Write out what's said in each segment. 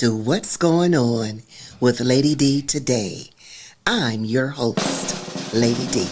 to What's Going On with Lady D today. I'm your host, Lady D.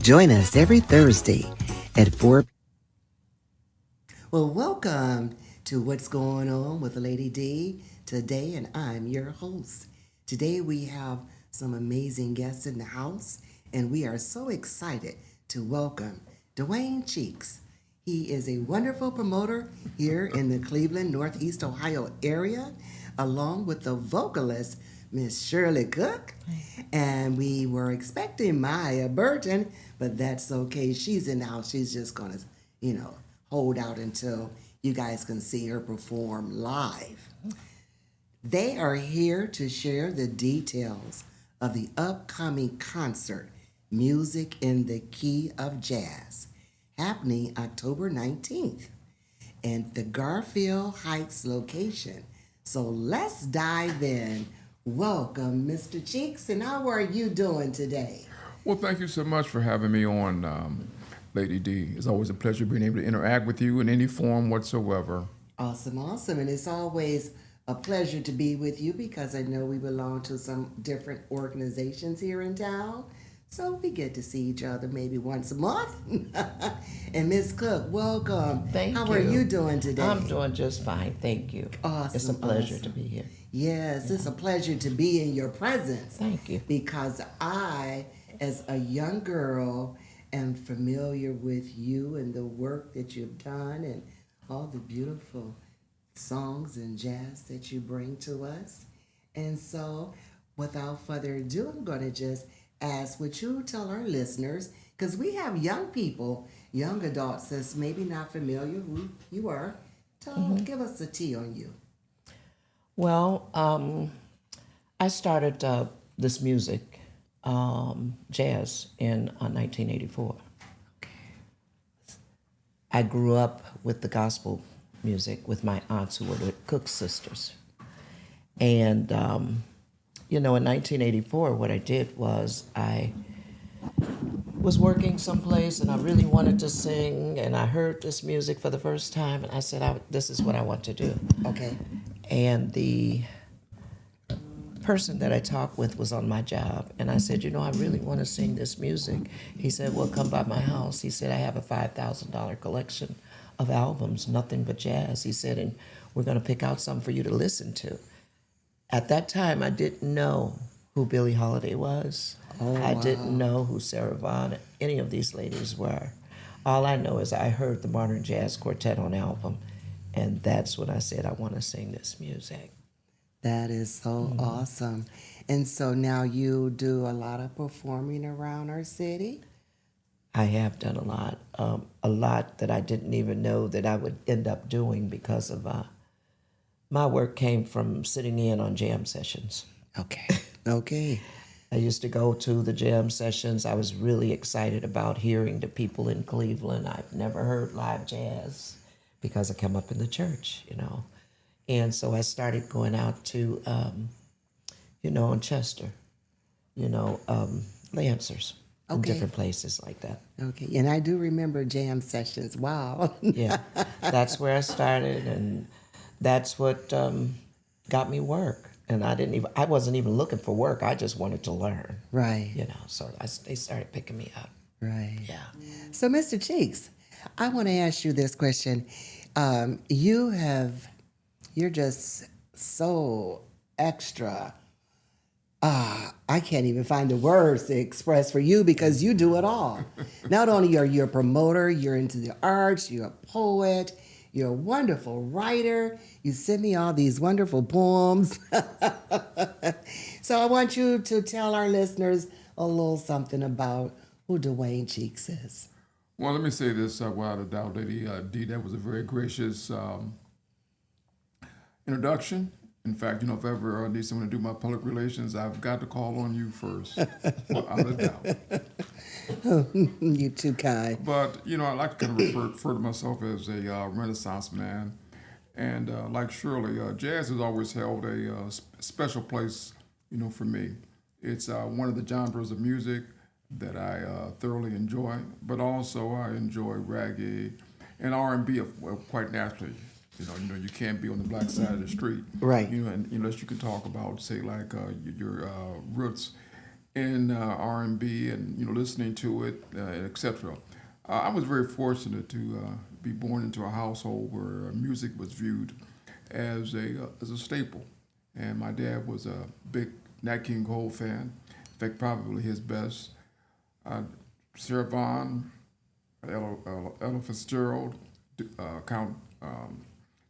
Join us every Thursday at 4. Well, welcome to What's Going On with Lady D today, and I'm your host. Today we have some amazing guests in the house, and we are so excited to welcome Dwayne Cheeks. He is a wonderful promoter here in the Cleveland, Northeast Ohio area, along with the vocalist, Miss Shirley Cook. And we were expecting Maya Burton, but that's okay. She's in the house. She's just going to, hold out until you guys can see her perform live. They are here to share the details of the upcoming concert, Music in the Key of Jazz, happening October 19th at the Garfield Heights location. So let's dive in. Welcome, Mr. Cheeks, and how are you doing today? Well, thank you so much for having me on, Lady D. It's always a pleasure being able to interact with you in any form whatsoever. Awesome. And it's always a pleasure to be with you because I know we belong to some different organizations here in town. So we get to see each other maybe once a month. And Miss Cook, welcome. Thank you. How are you doing today? I'm doing just fine, thank you. Awesome. It's a pleasure to be here. Yes, It's a pleasure to be in your presence. Thank you. Because I, as a young girl, am familiar with you and the work that you've done and all the beautiful songs and jazz that you bring to us. And so, without further ado, I'm going to just ask, would you tell our listeners, because we have young people, young adults that's maybe not familiar who you are. Give us the tea on you. Well, I started this music, jazz, in 1984. I grew up with the gospel music with my aunts who were the Cook sisters. And, in 1984, what I did was I was working someplace and I really wanted to sing, and I heard this music for the first time, and I said, this is what I want to do. Okay. And the person that I talked with was on my job, and I said, I really want to sing this music. He said, well, come by my house. He said, I have a $5,000 collection of albums, nothing but jazz. He said, and we're going to pick out some for you to listen to. At that time, I didn't know who Billie Holiday was. I didn't know who Sarah Vaughan, any of these ladies were. All I know is I heard the Modern Jazz Quartet on album, and that's when I said, I want to sing this music. That is so awesome. And so now you do a lot of performing around our city? I have done a lot that I didn't even know that I would end up doing because of my work came from sitting in on jam sessions. Okay. I used to go to the jam sessions. I was really excited about hearing the people in Cleveland. I've never heard live jazz because I come up in the church, And so I started going out to, on Chester, Lancers, and different places like that. Okay, and I do remember jam sessions. Wow. Yeah, that's where I started, and that's what got me work. And I wasn't even looking for work. I just wanted to learn. Right. So they started picking me up. Right. Yeah. So, Mr. Cheeks, I want to ask you this question. You're just so extra. I can't even find the words to express for you because you do it all. Not only are you a promoter, you're into the arts, you're a poet, you're a wonderful writer. You send me all these wonderful poems. So I want you to tell our listeners a little something about who Dwayne Cheeks is. Well, let me say this without a doubt, Lady D, that was a very gracious introduction. In fact, if I ever need someone to do my public relations, I've got to call on you first, without a doubt. You too kind. But I like to kind of refer to myself as a Renaissance man, and like Shirley, jazz has always held a special place, for me. It's one of the genres of music that I thoroughly enjoy, but also I enjoy reggae and R&B quite naturally. You can't be on the black side of the street, Right. and unless you can talk about, say, like your roots in R&B and listening to it, etc. I was very fortunate to be born into a household where music was viewed as a staple, and my dad was a big Nat King Cole fan. In fact, probably his best. Uh, Sarah Vaughan, Ella Fitzgerald, Count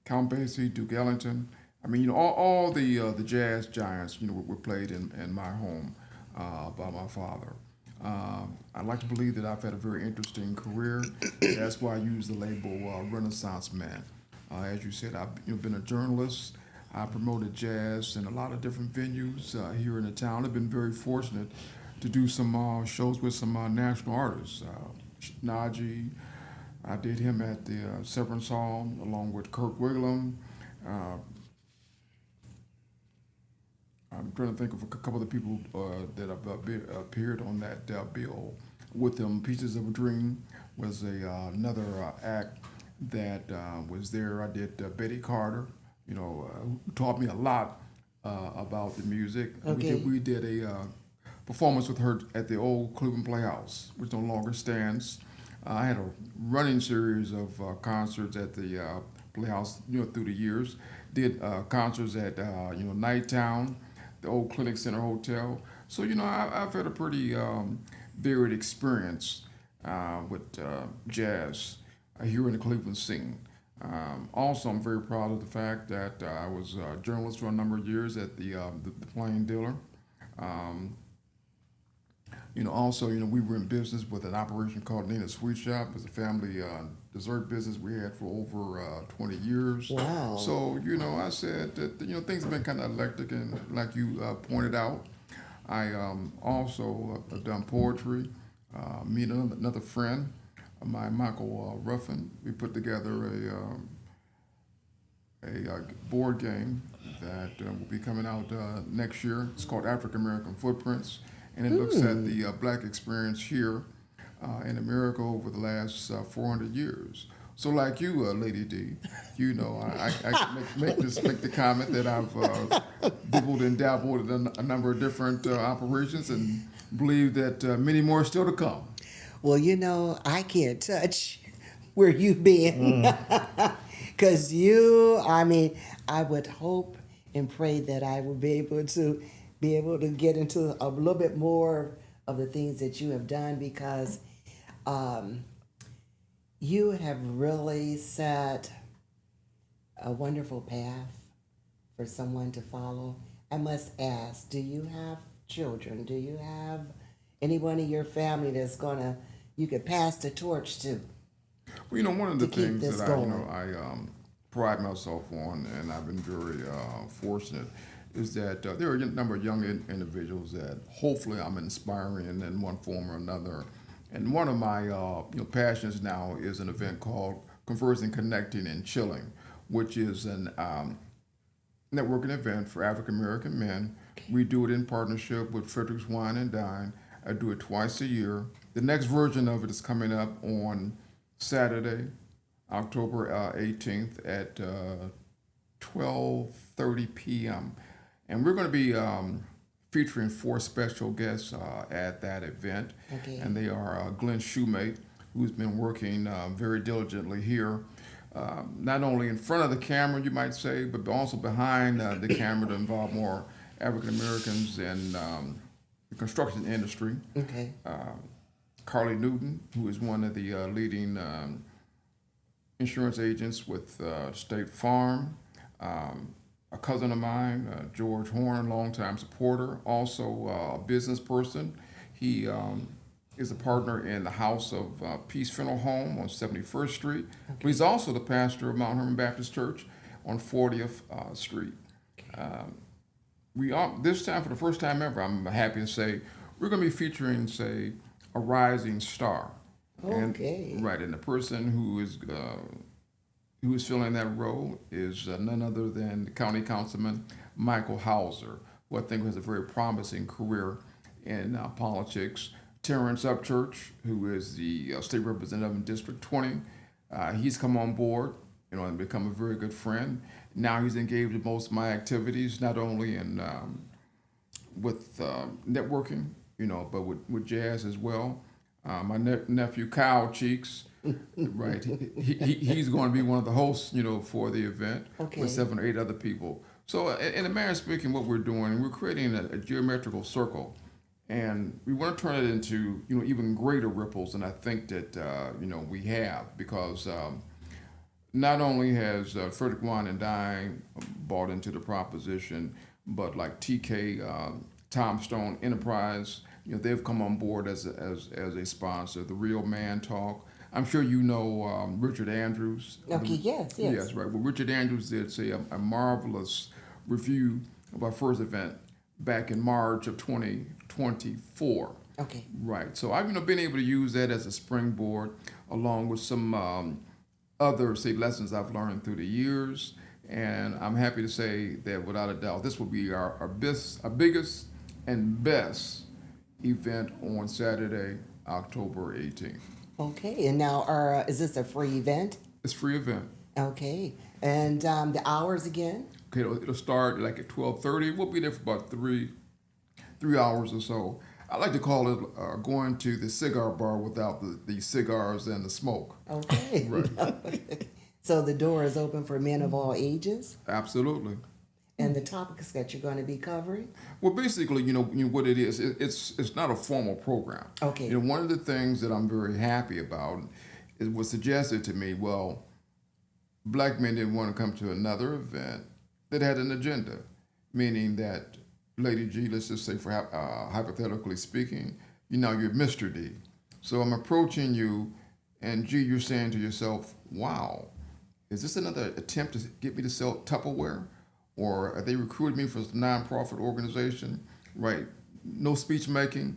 Count Basie, Duke Ellington. I mean, all the jazz giants, were played in my home by my father. I like to believe that I've had a very interesting career. That's why I use the label Renaissance Man. As you said, I've been a journalist. I promoted jazz in a lot of different venues here in the town. I've been very fortunate to do some shows with some national artists. Najee, I did him at the Severance Hall along with Kirk Wigglum. Uh, I'm trying to think of a couple of the people that have appeared on that bill with them. Pieces of a Dream was another act that was there. I did Betty Carter, who taught me a lot about the music. Okay. We did a performance with her at the old Cleveland Playhouse, which no longer stands. I had a running series of concerts at the Playhouse, through the years. Did concerts at Nighttown, the old Clinic Center Hotel. So I've had a pretty varied experience with jazz here in the Cleveland scene. Also, I'm very proud of the fact that I was a journalist for a number of years at the Plain Dealer. Um, Also, we were in business with an operation called Nina's Sweet Shop. It's a family dessert business we had for over 20 years. Wow. So, I said that, things have been kind of eclectic, and like you pointed out, I also have done poetry. Me and another friend, my Michael Ruffin, we put together a board game that will be coming out next year. It's called African American Footprints, and it looks at the black experience here in America over the last 400 years. So, like you, Lady D, I can make the comment that I've dibbled and dabbled in a number of different operations, and believe that many more are still to come. Well, I can't touch where you've been. Because I would hope and pray that I will be able to get into a little bit more of the things that you have done, because you have really set a wonderful path for someone to follow. I must ask, do you have children? Do you have anyone in your family that's you could pass the torch to? Well, one of the To keep things this that going. I pride myself on, and I've been very fortunate, is that there are a number of young individuals that hopefully I'm inspiring in one form or another. And one of my passions now is an event called Conversing, Connecting, and Chilling, which is an networking event for African American men. We do it in partnership with Frederick's Wine and Dine. I do it twice a year. The next version of it is coming up on Saturday, October 18th at 12:30 p.m. And we're going to be featuring 4 special guests at that event. Okay. And they are Glenn Shoemate, who's been working very diligently here, not only in front of the camera, you might say, but also behind the camera to involve more African Americans in the construction industry. Okay. Carly Newton, who is one of the leading insurance agents with State Farm. A cousin of mine, George Horn, longtime supporter, also a business person. He is a partner in the House of Peace Funeral Home on 71st Street. But he's also the pastor of Mount Hermon Baptist Church. on 40th Street. We are this time, for the first time ever, I'm happy to say we're going to be featuring, say, a rising star. Okay. And right, and the person who is filling that role is none other than County Councilman Michael Hauser, who I think has a very promising career in politics. Terrence Upchurch, who is the state representative in District 20, he's come on board, and become a very good friend. Now he's engaged in most of my activities, not only in with networking, but with jazz as well. My nephew Kyle Cheeks, right? He's going to be one of the hosts, for the event Okay. with 7 or 8 other people. So, in a manner of speaking, what we're doing, we're creating a geometrical circle, and we want to turn it into, even greater ripples than I think that we have, because not only has Frederick Wine and Dine bought into the proposition, but like TK, Tom Stone Enterprise, they've come on board as a sponsor. The Real Man Talk. I'm sure Richard Andrews. Okay, yes. Yes, right. Well, Richard Andrews did say a marvelous review of our first event back in March of 2024. Okay. Right. So I've been able to use that as a springboard, along with some other, say, lessons I've learned through the years. And I'm happy to say that without a doubt, this will be our biggest and best event on Saturday, October 18th. Okay. And now, is this a free event? It's a free event. Okay. And the hours again? Okay, it'll start like at 12:30. We'll be there for about three hours or so. I like to call it going to the cigar bar without the cigars and the smoke. Okay. Right. So the door is open for men of all ages? Absolutely. And the topics that you're going to be covering? Well, basically, what it is. It's not a formal program. Okay. One of the things that I'm very happy about it was suggested to me. Well, black men didn't want to come to another event that had an agenda, meaning that Lady G, let's just say, for hypothetically speaking, you're Mr. D. So I'm approaching you, and G, you're saying to yourself, "Wow, is this another attempt to get me to sell Tupperware? Or are they recruiting me for a nonprofit organization?" Right? No speech making,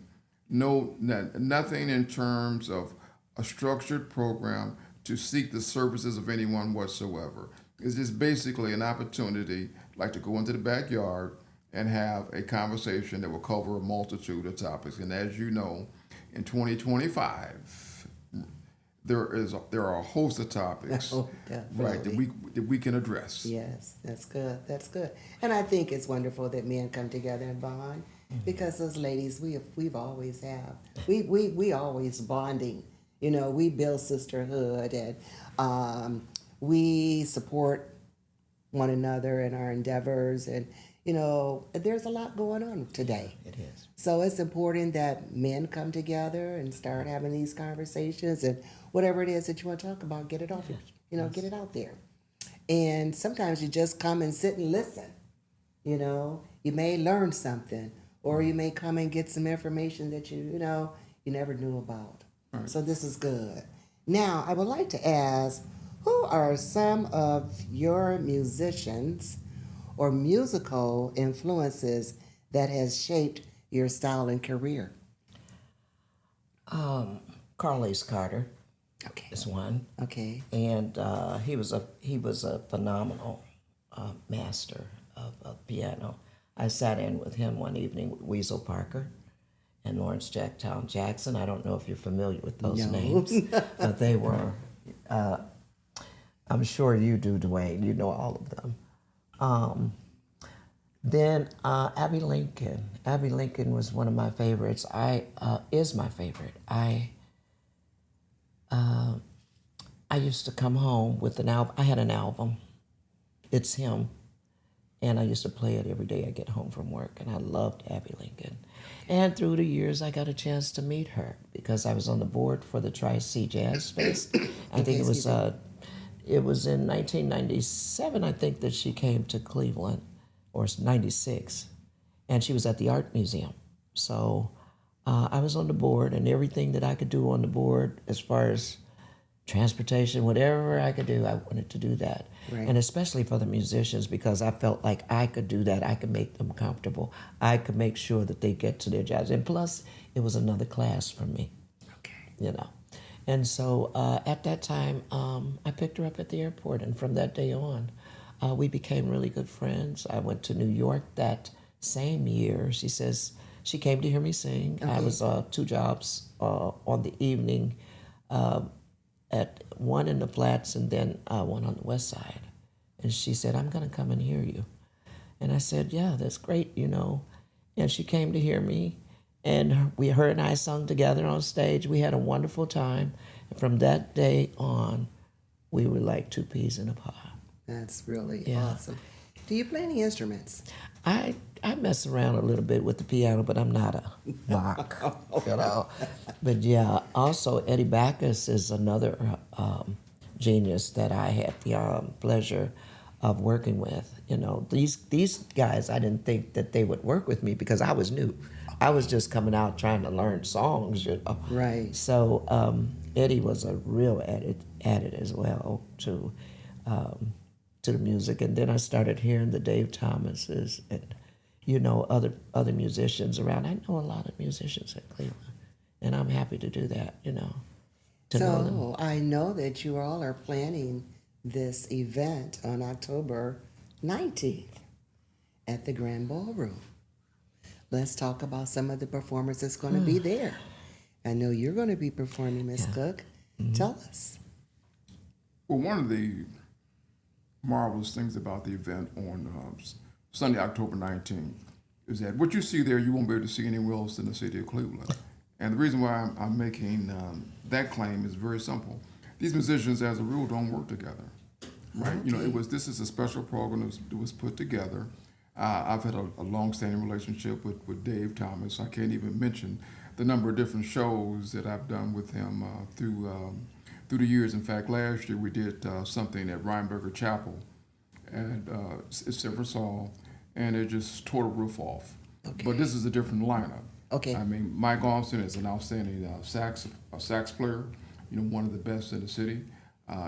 nothing in terms of a structured program to seek the services of anyone whatsoever. It's just basically an opportunity, like to go into the backyard and have a conversation that will cover a multitude of topics. And as you know, in 2025, there are a host of topics, Oh, right, definitely. that we can address. Yes, that's good. That's good. And I think it's wonderful that men come together and bond, because those ladies, we've always have. We always bonding. We build sisterhood, and we support one another in our endeavors, and there's a lot going on today. It is. So it's important that men come together and start having these conversations, and whatever it is that you want to talk about, get it off, get it out there. And sometimes you just come and sit and listen. You may learn something, or you may come and get some information that you never knew about. Right. So this is good. Now, I would like to ask, who are some of your musicians or musical influences that has shaped your style and career? Carlos Carter Okay. is one, Okay. and he was a phenomenal master of piano. I sat in with him one evening with Weasel Parker and Lawrence Jacktown Jackson. I don't know if you're familiar with those No. names, but they were. I'm sure you do, Dwayne. You know all of them. Then Abby Lincoln. Abby Lincoln was one of my favorites. Is my favorite. I used to come home with an album. I had an album. It's him. And I used to play it every day I get home from work. And I loved Abby Lincoln. And through the years, I got a chance to meet her because I was on the board for the Tri-C Jazz Fest. I think it was in 1997, I think, that she came to Cleveland, or 96. And she was at the Art Museum. So I was on the board, and everything that I could do on the board as far as transportation, whatever I could do, I wanted to do that. Right. And especially for the musicians, because I felt like I could do that. I could make them comfortable. I could make sure that they get to their jobs. And plus, it was another class for me, Okay. you know. And so at that time, I picked her up at the airport. And from that day on, we became really good friends. I went to New York that same year. She says she came to hear me sing. I was 2 jobs on the evening, at one in the flats and then one on the west side. And she said, I'm going to come and hear you. And I said, yeah, that's great, you know. And she came to hear me. And her and I sung together on stage. We had a wonderful time. And from that day on, we were like 2 peas in a pod. That's really Yeah. awesome. Do you play any instruments? I mess around a little bit with the piano, but I'm not a rock, you know. But yeah, also Eddie Backus is another genius that I had the pleasure of working with. You know, these guys, I didn't think that they would work with me because I was new. I was just coming out trying to learn songs, you know. Right. So Eddie was a real added as well to the music, and then I started hearing the Dave Thomases and, you know, other musicians around. I know a lot of musicians in Cleveland, and I'm happy to do that, you know, to know them. So I know that you all are planning this event on October 19th at the Grand Ballroom. Let's talk about some of the performers that's going to be there. I know you're going to be performing, Miss Cook. Tell us. Well, one of the marvelous things about the event on Sunday, October 19th, is that what you see there, you won't be able to see anywhere else in the city of Cleveland. And the reason why I'm making that claim is very simple. These musicians, as a rule, don't work together, right? You know, this is a special program that was put together. I've had a long-standing relationship with Dave Thomas. I can't even mention the number of different shows that I've done with him through the years. In fact, last year we did something at Reinberger Chapel at Silver Saul, and it just tore the roof off. Okay. But this is a different lineup. Okay. I mean, Mike Austin is an outstanding sax player, you know, one of the best in the city.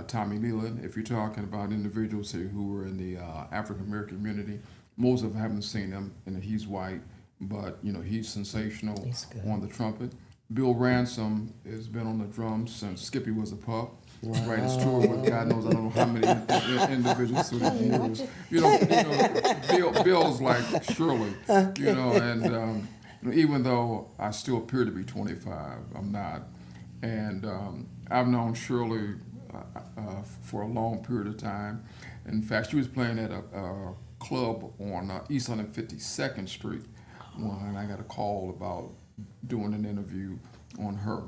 Tommy Leland, if you're talking about individuals here who were in the African American community, most of them haven't seen him, and he's white, but you know he's sensational on the trumpet. Bill Ransom has been on the drums since Skippy was a pup. Wow. Right, it's toured with God knows I don't know how many individuals through the years. You know, Bill's like Shirley. You know, and you know, even though I still appear to be 25, I'm not. And I've known Shirley for a long period of time. In fact, she was playing at a club on East 152nd Street when I got a call about doing an interview on her.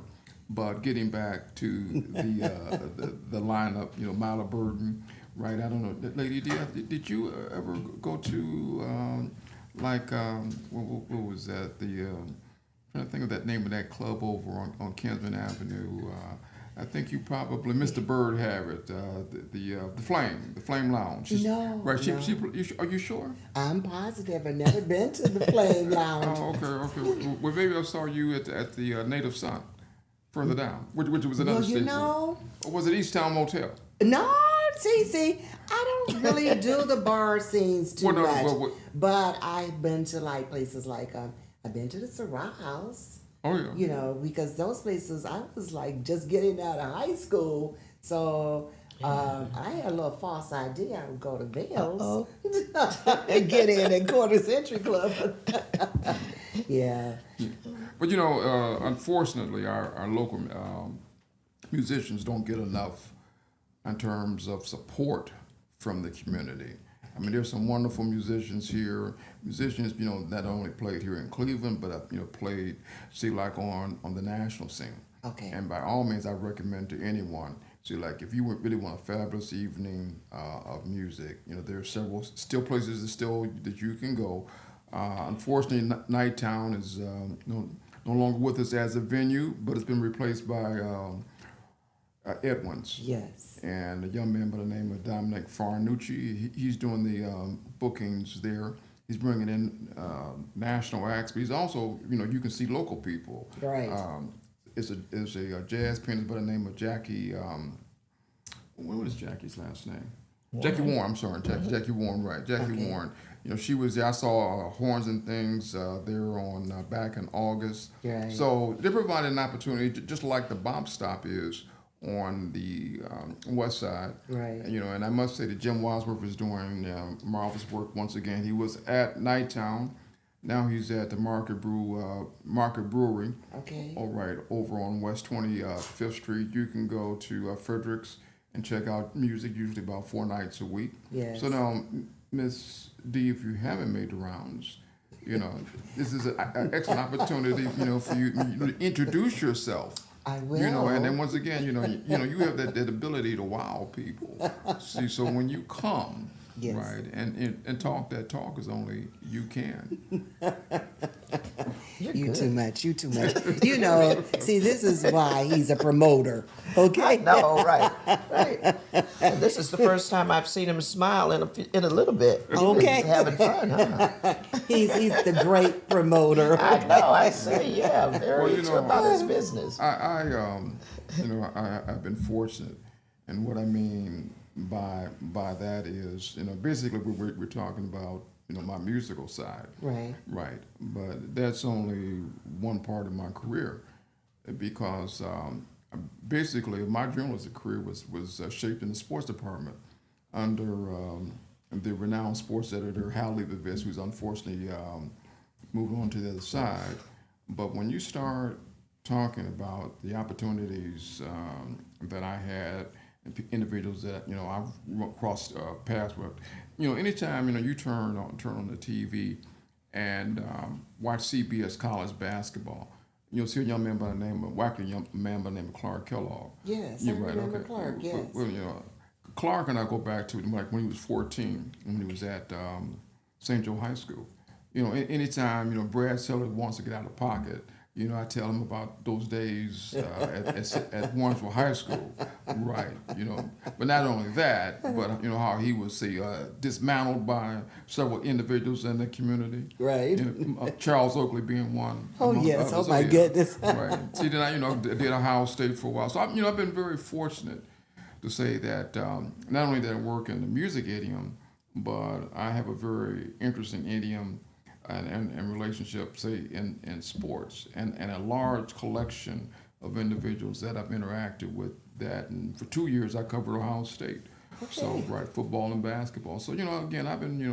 But getting back to the lineup, you know, Mila Burden, right? I don't know, Lady D, did you ever go to what was that? Trying to think of that name of that club over on Kinsman Avenue. I think you probably, Mr. Bird have it, the Flame Lounge. No, Right, no. are you sure? I'm positive. I've never been to the Flame Lounge. Oh, okay. Well, maybe I saw you at the Native Sun, further down, which was another Well, you station. know, Or was it East Town Motel? no, see, I don't really do the bar scenes too Well, no, much. well, But I've been to like places like I've been to the Syrah House. Oh, yeah. You know, because those places I was like just getting out of high school, so I had a little false idea I would go to Vale's and get in at Quarter Century Club. Yeah. But you know, unfortunately, our local musicians don't get enough in terms of support from the community. I mean, there's some wonderful musicians here. Musicians, you know, not only played here in Cleveland, but you know, played, see, like on the national scene. Okay. And by all means, I recommend to anyone. See, like if you really want a fabulous evening of music, you know, there are several still places that you can go. Unfortunately, Nighttown is no longer with us as a venue, but it's been replaced by Edwin's. Yes. And a young man by the name of Dominic Farnucci, he's doing the bookings there. He's bringing in national acts, but he's also, you know, you can see local people. Right. It's a jazz pianist by the name of Jackie what was Jackie's last name? Jackie Warren. I'm sorry, Jackie Warren. Right, Jackie Okay. Warren. You know, she was there. I saw Horns and Things there on back in August. Right. So they provided an opportunity, just like the Bop Stop is on the west side. Right. You know, and I must say that Jim Wadsworth is doing marvelous work once again. He was at Nighttown. Now he's at the Market Brewery. Okay. All right, over on West 25th Street. You can go to Fredericks and check out music, usually about 4 nights a week. Yes. So now, Miss D, if you haven't made the rounds, you know, this is an excellent opportunity, you know, for you to introduce yourself. I will. You know, and then once again, you have that ability to wow people. See, so when you come, Yes. right, and talk that talk is only you can. You too much. You too much. You know, see, this is why he's a promoter. Okay. No, right, right. And this is the first time I've seen him smile in a little bit. Okay. He's having fun, huh? He's the great promoter. I know. I say, yeah, very Well, you into know, about his business. I've been fortunate, and what I mean by that is, you know, basically we're talking about, you know, my musical side, Right. right? But that's only one part of my career, because basically my journalistic career was shaped in the sports department under the renowned sports editor Hal Leibovitz, who's unfortunately moved on to the other side. But when you start talking about the opportunities that I had, and individuals that, you know, I've crossed paths with, you know, anytime, you know, you turn on the TV and watch CBS college basketball, you'll see a young man by the name of wacky young man by the name of Clark Kellogg. Yes, You're I right, remember okay. Clark, yes. Well, you know, Clark and I go back to like when he was 14, when he was at St. Joe High School. You know, anytime, you know, Brad Seller wants to get out of pocket, you know, I tell him about those days at Warrensville High School, right? You know, but not only that, but you know how he was dismantled by several individuals in the community, Right. You know, Charles Oakley being one. Oh, among yes. others. Oh, my yeah. goodness. Right. See, then I, you know, did Ohio State for a while, so I've been very fortunate to say that not only did I work in the music idiom, but I have a very interesting idiom and relationship, say, in sports, and a large collection of individuals that I've interacted with that. And for 2 years, I covered Ohio State. Okay. So, right, football and basketball. So, you know, again, I've been, you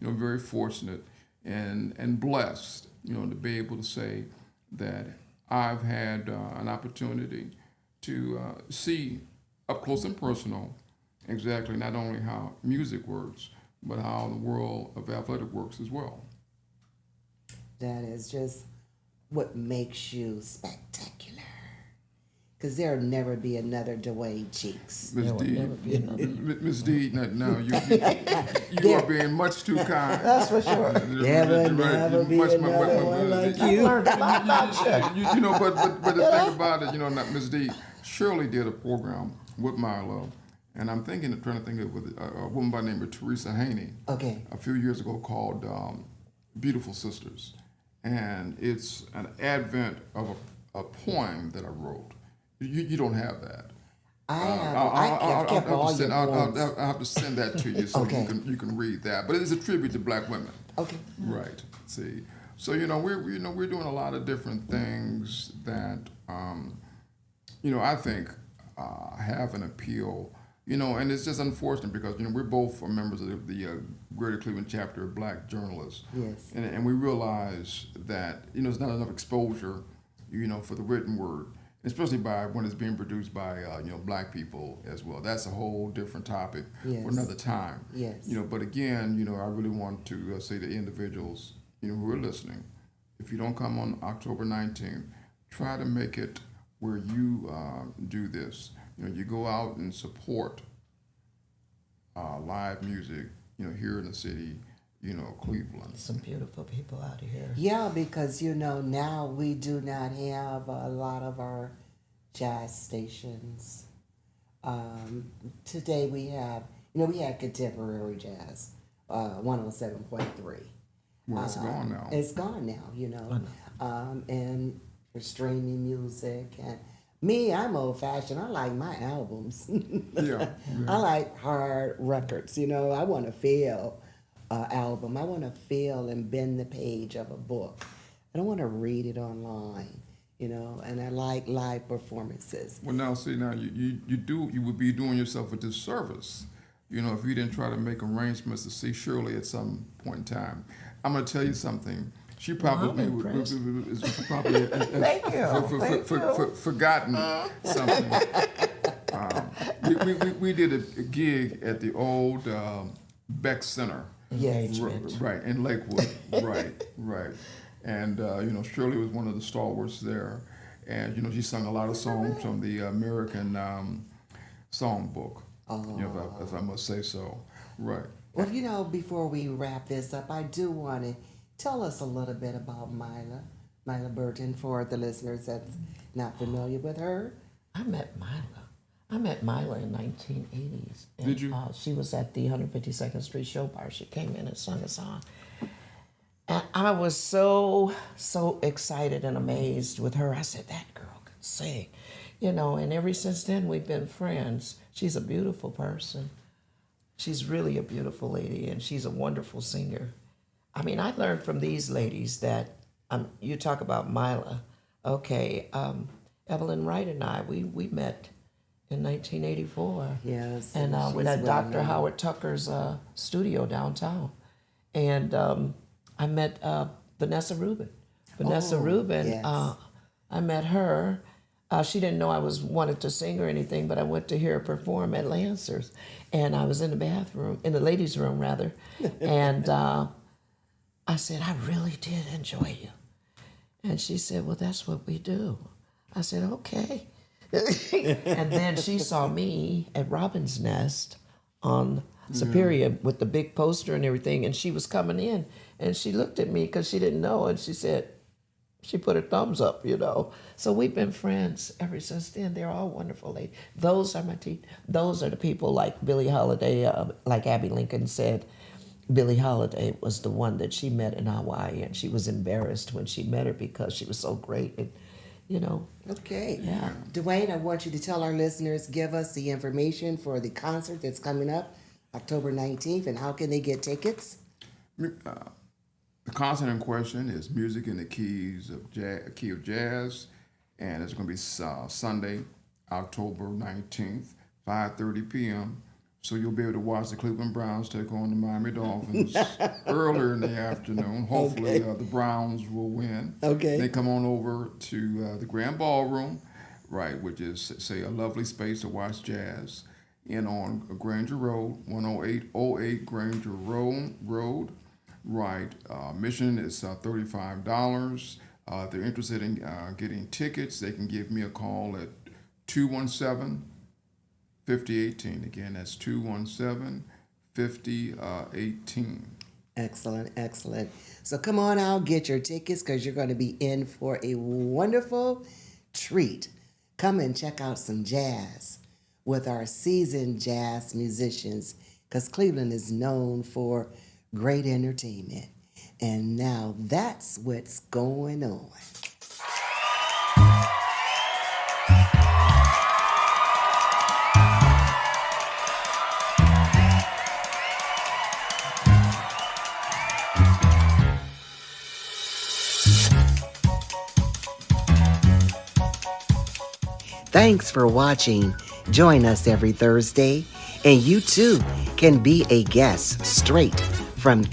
know, very fortunate and blessed, you know, to be able to say that I've had an opportunity to see up close and personal exactly not only how music works, but how the world of athletic works as well. That is just what makes you spectacular. Because there'll never be another Dwayne Cheeks. Miss There will D, never be another. Miss D, no, you are being much too kind. That's for sure. There will never be another one like I you. learned a lot about you. You know, but the thing about it, you know, Miss D, Shirley did a program with Milo, and I'm trying to think of with a woman by the name of Teresa Haney Okay. a few years ago called Beautiful Sisters. And it's an advent of a poem that I wrote. You don't have that. I've kept all your poems. I'll have to send that to you so Okay. you can read that. But it's a tribute to Black women. Okay. Right. See. So you know we're doing a lot of different things that you know I think have an appeal. You know, and it's just unfortunate because, you know, we're both members of the Greater Cleveland chapter of Black journalists. Yes. And we realize that, you know, there's not enough exposure, you know, for the written word, especially by when it's being produced by, you know, Black people as well. That's a whole different topic Yes. for another time. Yes. You know, but again, you know, I really want to say to individuals, you know, who are listening, if you don't come on October 19th, try to make it where you do this. You know, you go out and support live music, you know, here in the city, you know, Cleveland. Some beautiful people out here. Yeah, because, you know, now we do not have a lot of our jazz stations. Today we have, you know, we had contemporary jazz, 107.3. Well, it's gone now. It's gone now, you know. And for streaming music, Me, I'm old fashioned. I like my albums. Yeah, I yeah. like hard records. I want to feel album. I want to feel and bend the page of a book. I don't want to read it online. And I like live performances. Well, now see, now you would be doing yourself a disservice, if you didn't try to make arrangements to see Shirley at some point in time. I'm going to tell you something. She Well, I'm probably impressed. is probably Thank you. Thank you. forgotten something. We did a gig at the old Beck Center. Yes. Right, in Lakewood. Right. And, Shirley was one of the stalwarts there. And, she sung a lot of songs from the American songbook, if I must say so. Right. Well, before we wrap this up, I do want to tell us a little bit about Mila Burton, for the listeners that's not familiar with her. I met Mila. I met Mila in 1980s. And, Did you? She was at the 152nd Street Show Bar. She came in and sung a song. And I was so excited and amazed with her. I said, that girl can sing. And ever since then, we've been friends. She's a beautiful person. She's really a beautiful lady, and she's a wonderful singer. I mean, I learned from these ladies that, you talk about Mila. Okay, Evelyn Wright and I, we met in 1984. Yes, And we're she's at well Dr. known. Howard Tucker's studio downtown. And I met Vanessa Rubin. Vanessa Rubin, yes. I met her. She didn't know I wanted to sing or anything, but I went to hear her perform at Lancers. And I was in the ladies' room rather. And I said, I really did enjoy you. And she said, well, that's what we do. I said, okay. And then she saw me at Robin's Nest on Superior with the big poster and everything. And she was coming in and she looked at me because she didn't know. And she said, she put her thumbs up. So we've been friends ever since then. They're all wonderful ladies. Those are those are the people like Billie Holiday, like Abby Lincoln said. Billie Holiday was the one that she met in Hawaii, and she was embarrassed when she met her because she was so great. And, Okay. Yeah. Dwayne, I want you to tell our listeners, give us the information for the concert that's coming up October 19th, and how can they get tickets? The concert in question is Music in the Key of Jazz, and it's going to be Sunday, October 19th, 5:30 p.m. So you'll be able to watch the Cleveland Browns take on the Miami Dolphins earlier in the afternoon. Hopefully, the Browns will win. Okay. They come on over to the Grand Ballroom, right, which is, say, a lovely space to watch jazz, in on Granger Road, 10808 Granger Road. Right. Admission is $35. If they're interested in getting tickets, they can give me a call at 217-5018. Again, that's 217-5018. Excellent. So come on out, get your tickets, because you're going to be in for a wonderful treat. Come and check out some jazz with our seasoned jazz musicians, because Cleveland is known for great entertainment. And now that's what's going on. Thanks for watching. Join us every Thursday, and you too can be a guest straight from